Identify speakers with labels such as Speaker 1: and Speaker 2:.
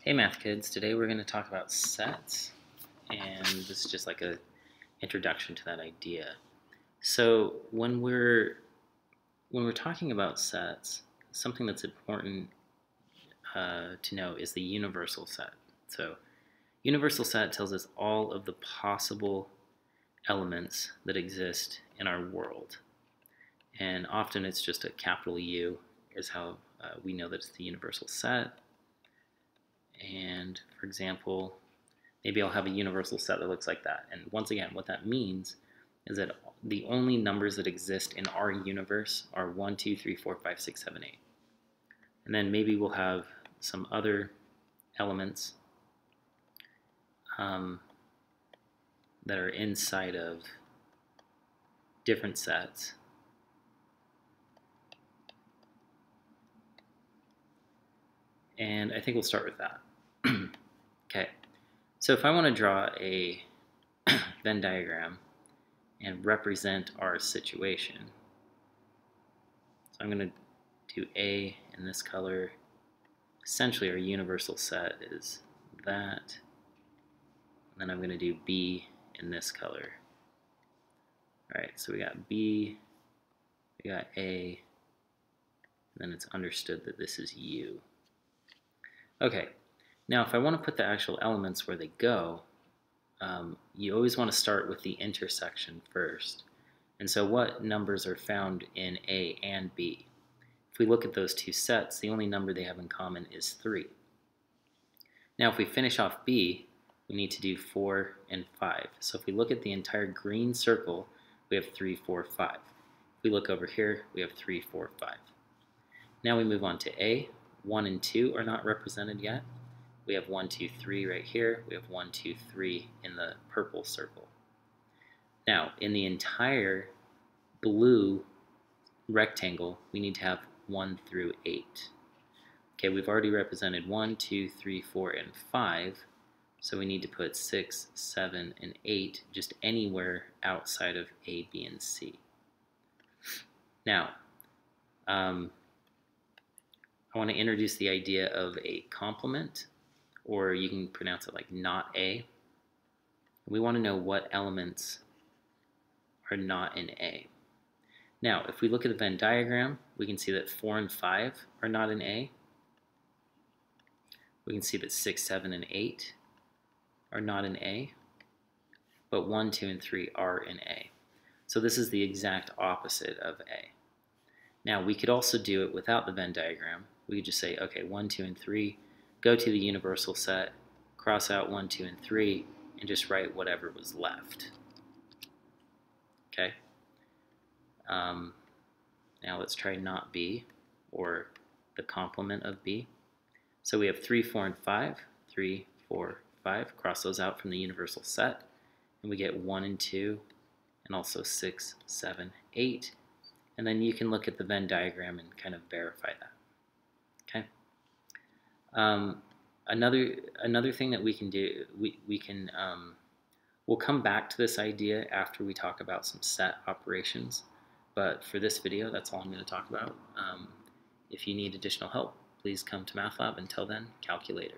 Speaker 1: Hey math kids, today we're going to talk about sets, and this is just like a introduction to that idea. So when we're talking about sets, something that's important to know is the universal set. So universal set tells us all of the possible elements that exist in our world, and often it's just a capital U is how we know that it's the universal set. And for example, maybe I'll have a universal set that looks like that. And once again, what that means is that the only numbers that exist in our universe are 1, 2, 3, 4, 5, 6, 7, 8. And then maybe we'll have some other elements that are inside of different sets. And I think we'll start with that. Okay, so if I want to draw a Venn diagram and represent our situation, so I'm going to do A in this color. Essentially our universal set is that, and then I'm going to do B in this color. Alright, so we got B, we got A, and then it's understood that this is U. Okay, now if I want to put the actual elements where they go, you always want to start with the intersection first. And so what numbers are found in A and B? If we look at those two sets, the only number they have in common is 3. Now if we finish off B, we need to do 4 and 5. So if we look at the entire green circle, we have 3, 4, 5. If we look over here, we have 3, 4, 5. Now we move on to A. 1 and 2 are not represented yet. We have 1, 2, 3 right here. We have 1, 2, 3 in the purple circle. Now, in the entire blue rectangle, we need to have 1 through 8. Okay, we've already represented 1, 2, 3, 4, and 5. So we need to put 6, 7, and 8 just anywhere outside of A, B, and C. Now, I want to introduce the idea of a complement, or you can pronounce it like not A. We want to know what elements are not in A. Now, if we look at the Venn diagram, we can see that 4 and 5 are not in A. We can see that 6, 7, and 8 are not in A, but 1, 2, and 3 are in A. So this is the exact opposite of A. Now, we could also do it without the Venn diagram. We could just say, okay, 1, 2, and 3, go to the universal set, cross out 1, 2, and 3, and just write whatever was left. Okay? Now let's try not B, or the complement of B. So we have 3, 4, and 5. 3, 4, 5. Cross those out from the universal set, and we get 1 and 2, and also 6, 7, 8. And then you can look at the Venn diagram and kind of verify that. Okay. Another thing that we can do, we'll come back to this idea after we talk about some set operations. But for this video, that's all I'm going to talk about. If you need additional help, please come to Math Lab. Until then, calculator.